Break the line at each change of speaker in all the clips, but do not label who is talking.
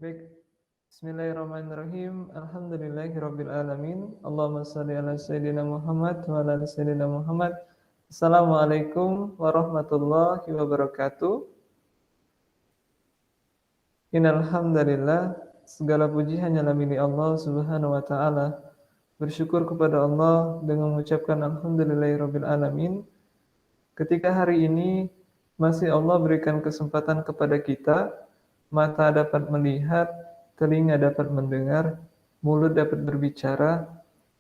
Baik, Bismillahirrahmanirrahim. Alhamdulillahirabbil alamin. Allahumma shalli ala sayyidina Muhammad wa ala ali sayyidina Muhammad. Assalamualaikum warahmatullahi wabarakatuh. Innal hamdalillah, segala puji hanyalah milik Allah Subhanahu wa taala. Bersyukur kepada Allah dengan mengucapkan alhamdulillahirabbil alamin. Ketika hari ini masih Allah berikan kesempatan kepada kita, mata dapat melihat, telinga dapat mendengar, mulut dapat berbicara,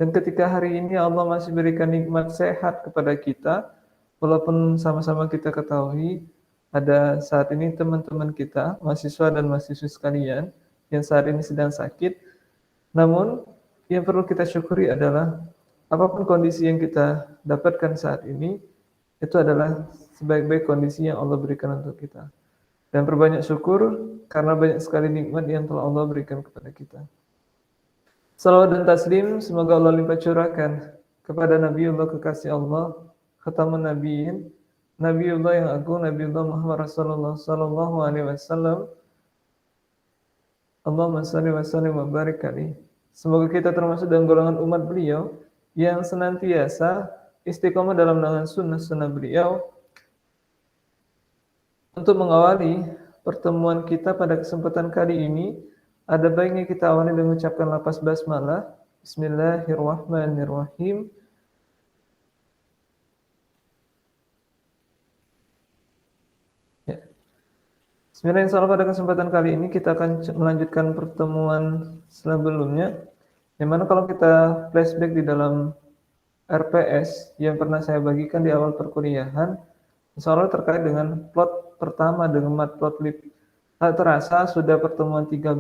dan ketika hari ini Allah masih berikan nikmat sehat kepada kita, walaupun sama-sama kita ketahui, ada saat ini teman-teman kita, mahasiswa dan mahasiswi sekalian, yang saat ini sedang sakit, namun yang perlu kita syukuri adalah, apapun kondisi yang kita dapatkan saat ini, itu adalah sebaik-baik kondisi yang Allah berikan untuk kita. Dan berbanyak syukur karena banyak sekali nikmat yang telah Allah berikan kepada kita. Salawat dan taslim semoga Allah limpah curahkan kepada Nabiullah kekasih Allah, khatamun nabiyyin, Nabiullah yang agung, Nabiullah Muhammad Rasulullah sallallahu alaihi wasallam. Allahumma shalli wa sallim wa barik alaihi. Semoga kita termasuk dalam golongan umat beliau yang senantiasa istiqomah dalam menaungi sunnah-sunnah beliau. Untuk mengawali pertemuan kita pada kesempatan kali ini, ada baiknya kita awali dengan mengucapkan lafaz basmalah. Bismillahirrahmanirrahim. Ya. Bismillahirrahmanirrahim. Pada kesempatan kali ini kita akan melanjutkan pertemuan sebelumnya, yang mana kalau kita flashback di dalam RPS yang pernah saya bagikan di awal perkuliahan, insya Allah terkait dengan plot pertama dengan matplotlib. Tak terasa sudah pertemuan 13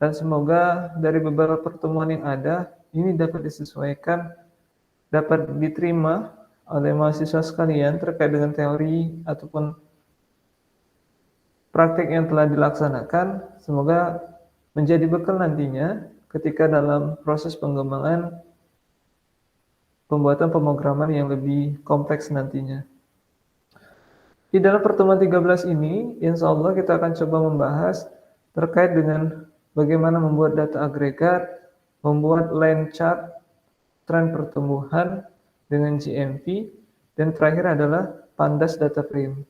dan semoga dari beberapa pertemuan yang ada ini dapat disesuaikan, dapat diterima oleh mahasiswa sekalian terkait dengan teori ataupun praktik yang telah dilaksanakan. Semoga menjadi bekal nantinya ketika dalam proses pengembangan pembuatan pemrograman yang lebih kompleks nantinya. Di dalam pertemuan 13 ini, insya Allah kita akan coba membahas terkait dengan bagaimana membuat data agregat, membuat line chart, tren pertumbuhan dengan GMV, dan terakhir adalah pandas data frame.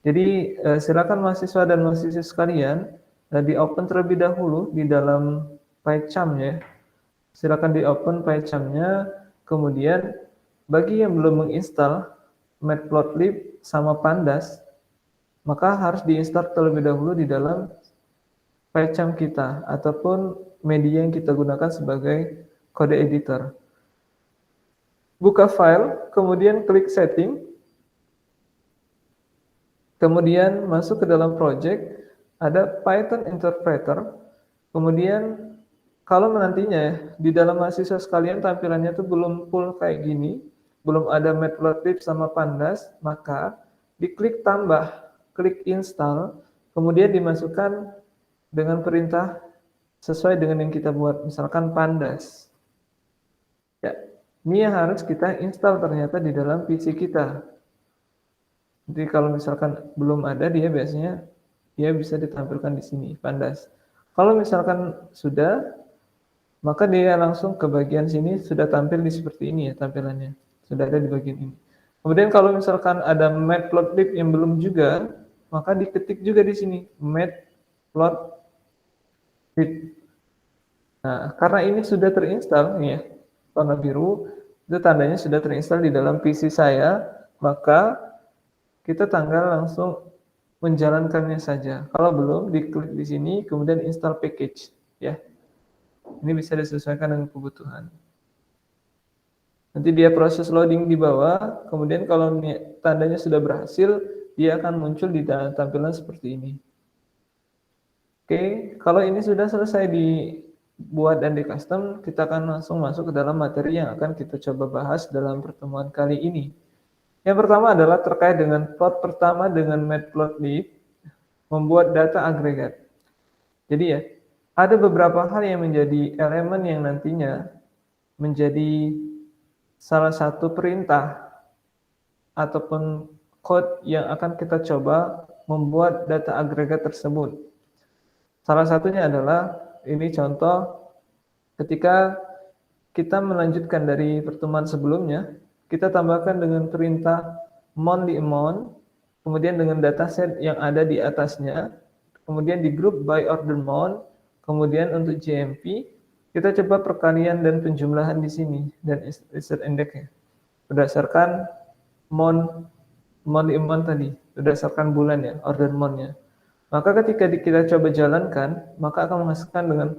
Jadi silakan mahasiswa dan mahasiswa sekalian di open terlebih dahulu di dalam PyCharm-nya. Silakan di open PyCharm-nya, kemudian bagi yang belum menginstal matplotlib sama pandas, maka harus diinstal terlebih dahulu di dalam PyCharm kita ataupun media yang kita gunakan sebagai kode editor. Buka file, kemudian klik setting, kemudian masuk ke dalam project, ada Python interpreter, kemudian kalau nantinya di dalam mahasiswa sekalian tampilannya itu belum full kayak gini, belum ada matplotlib sama pandas, maka diklik tambah, klik install, kemudian dimasukkan dengan perintah sesuai dengan yang kita buat, misalkan pandas. Ya, ini yang harus kita install ternyata di dalam PC kita. Jadi kalau misalkan belum ada, dia biasanya bisa ditampilkan di sini, pandas. Kalau misalkan sudah, maka dia langsung ke bagian sini sudah tampil di seperti ini ya tampilannya. Sudah ada di bagian ini. Kemudian kalau misalkan ada matplotlib yang belum juga, maka diketik juga di sini matplotlib. Nah, karena ini sudah terinstall nih ya, warna biru, itu tandanya sudah terinstall di dalam PC saya, maka kita tinggal langsung menjalankannya saja. Kalau belum, diklik di sini, kemudian install package ya. Ini bisa disesuaikan dengan kebutuhan. Nanti dia proses loading di bawah, kemudian kalau tandanya sudah berhasil, dia akan muncul di tampilan seperti ini. Oke, kalau ini sudah selesai dibuat dan di custom, kita akan langsung masuk ke dalam materi yang akan kita coba bahas dalam pertemuan kali ini. Yang pertama adalah terkait dengan plot pertama dengan matplotlib, membuat data agregat. Jadi ya, ada beberapa hal yang menjadi elemen yang nantinya menjadi salah satu perintah ataupun code yang akan kita coba membuat data agregat tersebut. Salah satunya adalah ini contoh ketika kita melanjutkan dari pertemuan sebelumnya, kita tambahkan dengan perintah monthly amount, kemudian dengan dataset yang ada di atasnya, kemudian di group by order month, kemudian untuk GMP, kita coba perkalian dan penjumlahan di sini dan insert index-nya berdasarkan monthly amount tadi, berdasarkan bulan ya, order month-nya. Maka ketika kita coba jalankan, maka akan menghasilkan dengan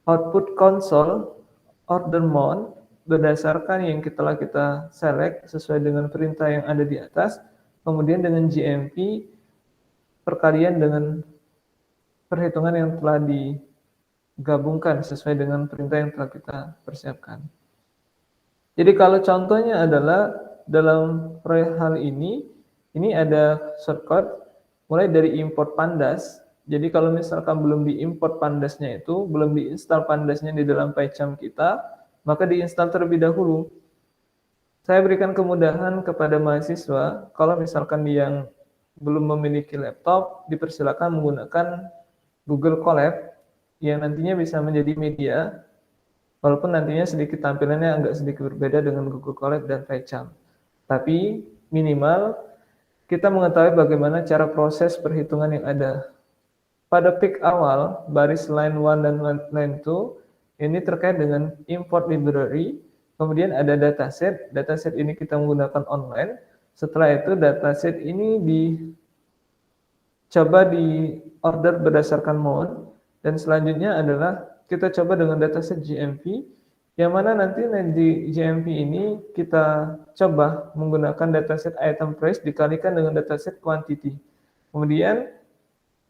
output console order month berdasarkan yang telah kita select sesuai dengan perintah yang ada di atas, kemudian dengan GMP perkalian dengan perhitungan yang telah digabungkan sesuai dengan perintah yang telah kita persiapkan. Jadi kalau contohnya adalah dalam proyek hal ini ada shortcut mulai dari import pandas. Jadi kalau misalkan belum diimport pandasnya itu, belum diinstal pandasnya di dalam PyCharm kita, maka diinstal terlebih dahulu. Saya berikan kemudahan kepada mahasiswa, kalau misalkan yang belum memiliki laptop, dipersilakan menggunakan Google Colab yang nantinya bisa menjadi media, walaupun nantinya sedikit tampilannya agak sedikit berbeda dengan Google Colab dan PyCharm. Tapi minimal kita mengetahui bagaimana cara proses perhitungan yang ada. Pada peak awal, baris line 1 dan line 2, ini terkait dengan import library, kemudian ada dataset ini kita menggunakan online, setelah itu dataset ini dicoba di order berdasarkan mode, dan selanjutnya adalah kita coba dengan dataset GMP, yang mana nanti di GMP ini kita coba menggunakan dataset item price dikalikan dengan dataset quantity. Kemudian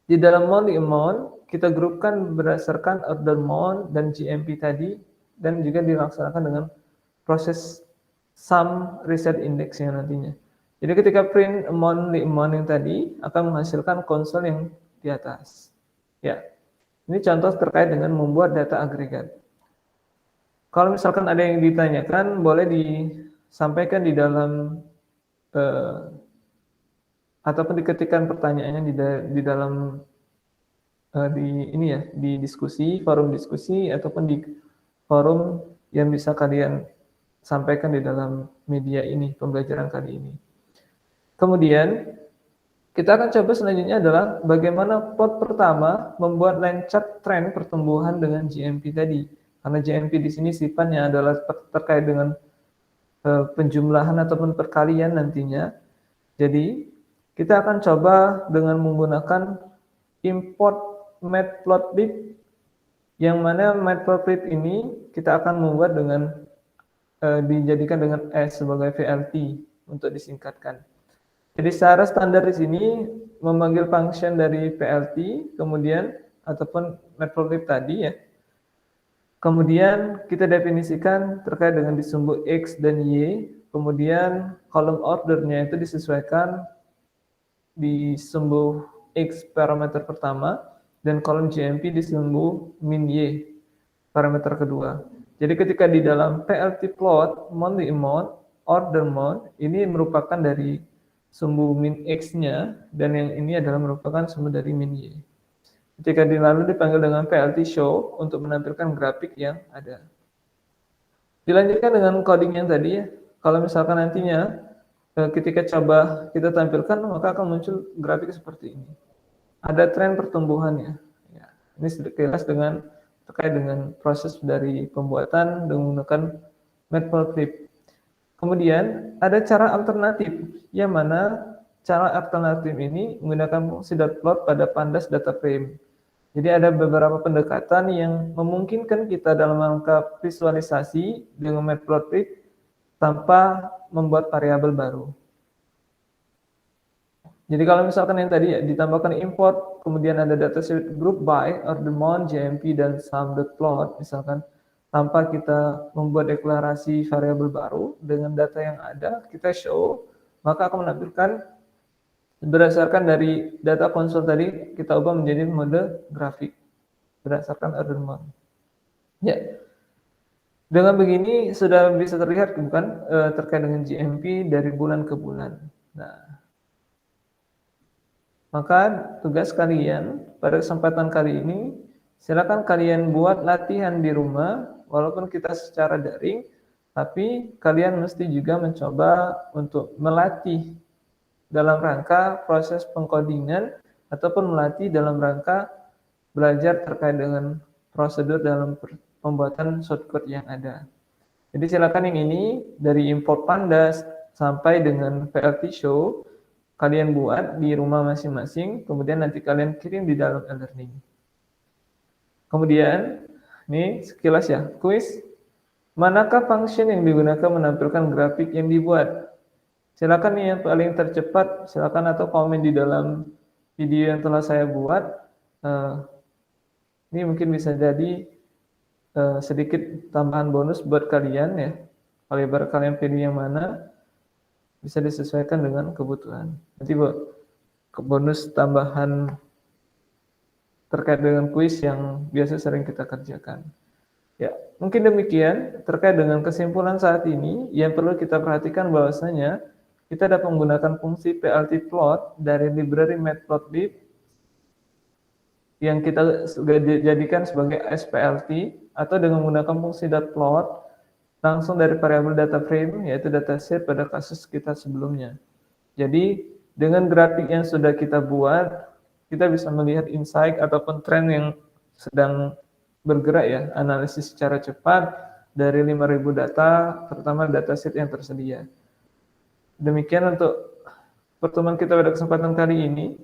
di dalam monthly amount, kita grupkan berdasarkan order month dan GMP tadi, dan juga dilaksanakan dengan proses sum reset index yang nantinya. Jadi ketika print monthly amount yang tadi, akan menghasilkan konsol yang di atas. Ya, ini contoh terkait dengan membuat data agregat. Kalau misalkan ada yang ditanyakan, boleh disampaikan di dalam ataupun diketikkan pertanyaannya di dalam di diskusi, forum diskusi, ataupun di forum yang bisa kalian sampaikan di dalam media ini, pembelajaran kali ini. Kemudian kita akan coba selanjutnya adalah bagaimana plot pertama membuat line chart tren pertumbuhan dengan GMP tadi. Karena GMP di sini sifatnya adalah terkait dengan penjumlahan ataupun perkalian nantinya. Jadi kita akan coba dengan menggunakan import matplotlib, yang mana matplotlib ini kita akan membuat dengan dijadikan dengan S sebagai VLT untuk disingkatkan. Jadi secara standar di sini memanggil function dari VLT, kemudian ataupun matplotlib tadi ya. Kemudian kita definisikan terkait dengan disumbu X dan Y, kemudian kolom ordernya itu disesuaikan di sumbu X parameter pertama, dan kolom GMP di sumbu min Y parameter kedua. Jadi ketika di dalam PLT plot monthly amount, order month, ini merupakan dari sumbu min X-nya, dan yang ini adalah merupakan sumbu dari min Y. Ketika lalu dipanggil dengan PLT show untuk menampilkan grafik yang ada. Dilanjutkan dengan coding yang tadi ya. Kalau misalkan nantinya ketika coba kita tampilkan, maka akan muncul grafik seperti ini. Ada tren pertumbuhannya. Ya, ini sekilas terkait dengan proses dari pembuatan menggunakan matplotlib. Kemudian ada cara alternatif, yang mana cara alternatif ini menggunakan fungsi .plot pada pandas data frame. Jadi ada beberapa pendekatan yang memungkinkan kita dalam rangka visualisasi dengan matplotlib tanpa membuat variabel baru. Jadi kalau misalkan yang tadi ya, ditambahkan import, kemudian ada dataset group by, order month, GMP, dan sum.plot, misalkan tanpa kita membuat deklarasi variabel baru dengan data yang ada, kita show, maka akan menampilkan berdasarkan dari data konsol tadi, kita ubah menjadi mode grafik berdasarkan order month. Ya, dengan begini sudah bisa terlihat bukan terkait dengan GMP dari bulan ke bulan. Nah, Maka tugas kalian pada kesempatan kali ini, silakan kalian buat latihan di rumah, walaupun kita secara daring, tapi kalian mesti juga mencoba untuk melatih dalam rangka proses pengkodingan ataupun melatih dalam rangka belajar terkait dengan prosedur dalam pembuatan shortcode yang ada. Jadi silakan yang ini dari import pandas sampai dengan PLT show kalian buat di rumah masing-masing, kemudian nanti kalian kirim di dalam e-learning. Kemudian, ini sekilas ya, kuis. Manakah function yang digunakan menampilkan grafik yang dibuat? Silakan nih yang paling tercepat, silakan atau komen di dalam video yang telah saya buat. Ini mungkin bisa jadi sedikit tambahan bonus buat kalian ya. Kalau ibarat kalian pilih yang mana, bisa disesuaikan dengan kebutuhan. Nanti bonus tambahan terkait dengan kuis yang biasa sering kita kerjakan. Ya, mungkin demikian terkait dengan kesimpulan saat ini yang perlu kita perhatikan bahwasanya kita dapat menggunakan fungsi PLT plot dari library matplotlib yang kita jadikan sebagai SPLT atau dengan menggunakan fungsi .plot langsung dari variabel data frame yaitu dataset pada kasus kita sebelumnya. Jadi dengan grafik yang sudah kita buat, kita bisa melihat insight ataupun tren yang sedang bergerak ya, analisis secara cepat dari 5.000 data, terutama dataset yang tersedia. Demikian untuk pertemuan kita pada kesempatan kali ini.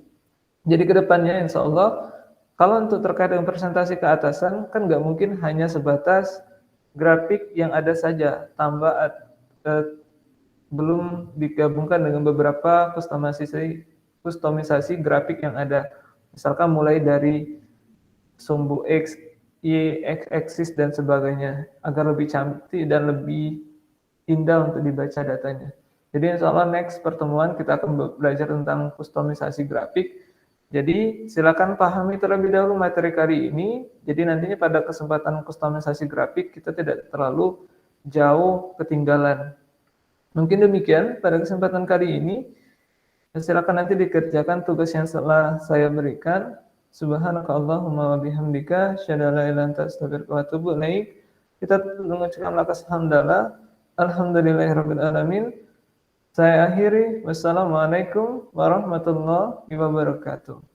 Jadi kedepannya insya Allah, kalau untuk terkait dengan presentasi keatasan, kan nggak mungkin hanya sebatas grafik yang ada saja, belum digabungkan dengan beberapa kustomisasi grafik yang ada. Misalkan mulai dari sumbu X, Y, X-axis, dan sebagainya, agar lebih cantik dan lebih indah untuk dibaca datanya. Jadi insya Allah next pertemuan kita akan belajar tentang kustomisasi grafik. Jadi silakan pahami terlebih dahulu materi kali ini. Jadi nantinya pada kesempatan kustomisasi grafik kita tidak terlalu jauh ketinggalan. Mungkin demikian pada kesempatan kali ini. Silakan nanti dikerjakan tugas yang telah saya berikan. Subhanakallahumma wa bihamdika asyhadu an la ilaha illa anta astaghfiruka wa atubu ilaik. Kita mengucapkan lakas hamdalah. Alhamdulillahirabbil alamin. Saya akhiri. Wassalamualaikum warahmatullahi wabarakatuh.